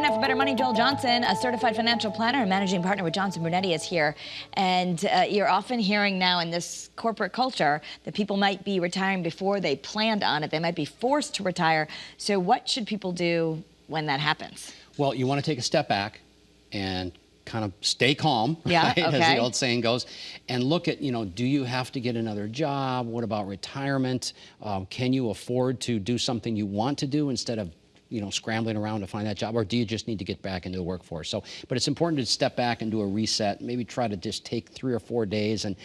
Joining us for Better Money, Joel Johnson, a certified financial planner and managing partner with Johnson Brunetti, is here. And you're often hearing now in this corporate culture that people might be retiring before they planned on it. They might be forced to retire. So what should people do when that happens? Well, you want to take a step back and kind of stay calm, yeah, right, okay. as the old saying goes, and look at, do you have to get another job? What about retirement? Can you afford to do something you want to do instead of scrambling around to find that job, or do you just need to get back into the workforce? But it's important to step back and do a reset, maybe try to just take 3 or 4 days and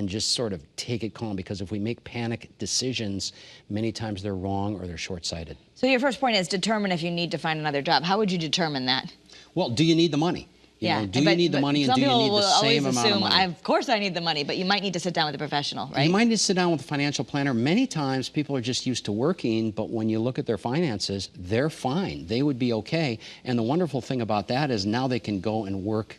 just sort of take it calm, because if we make panic decisions, many times they're wrong or they're short-sighted. So your first point is determine if you need to find another job. How would you determine that? Well, do you need the money? Do you need the money, and do you need the same amount of money? Of course I need the money, but you might need to sit down with a professional, right? You might need to sit down with a financial planner. Many times people are just used to working, but when you look at their finances, they're fine. They would be okay. And the wonderful thing about that is now they can go and work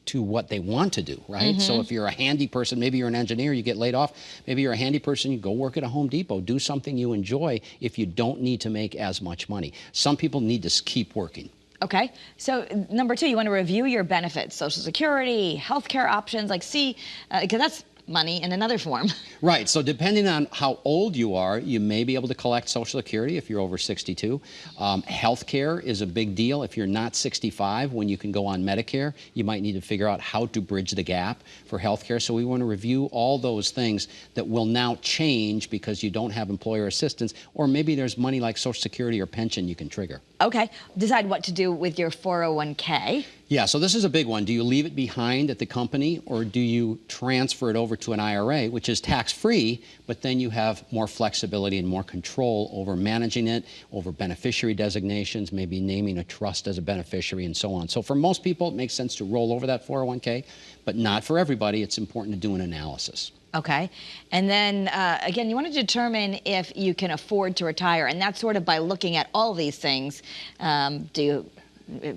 to what they want to do, right? Mm-hmm. So if you're a handy person, maybe you're an engineer, you get laid off, maybe you're a handy person, you go work at a Home Depot, do something you enjoy if you don't need to make as much money. Some people need to keep working. Okay, so number 2, you want to review your benefits, Social Security, healthcare options, because that's money in another form. Right, so depending on how old you are, you may be able to collect Social Security if you're over 62. Healthcare is a big deal. If you're not 65, when you can go on Medicare, you might need to figure out how to bridge the gap for healthcare. So we want to review all those things that will now change because you don't have employer assistance, or maybe there's money like Social Security or pension you can trigger. Okay, decide what to do with your 401k. Yeah, so this is a big one. Do you leave it behind at the company, or do you transfer it over to an IRA, which is tax-free, but then you have more flexibility and more control over managing it, over beneficiary designations, maybe naming a trust as a beneficiary, and so on. So for most people, it makes sense to roll over that 401k, but not for everybody. It's important to do an analysis. Okay. And then, again, you want to determine if you can afford to retire, and that's sort of by looking at all these things.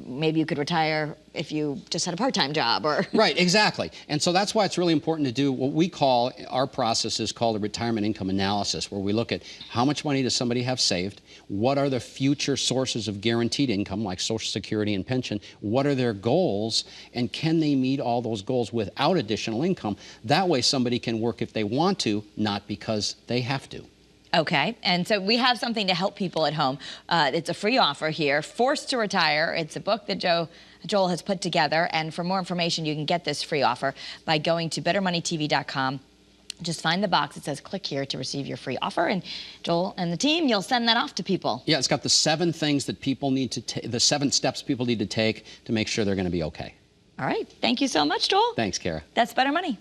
Maybe you could retire if you just had a part-time job, or... Right, exactly. And so that's why it's really important to do what we call, our process is called a retirement income analysis, where we look at how much money does somebody have saved, what are the future sources of guaranteed income, like Social Security and pension, what are their goals, and can they meet all those goals without additional income? That way somebody can work if they want to, not because they have to. Okay, and so we have something to help people at home. It's a free offer here, Forced to Retire. It's a book that Joel has put together, and for more information, you can get this free offer by going to bettermoneytv.com. Just find the box that says click here to receive your free offer, and Joel and the team, you'll send that off to people. Yeah, it's got the 7 things that people need to take, the 7 steps people need to take to make sure they're going to be okay. All right, thank you so much, Joel. Thanks, Kara. That's Better Money.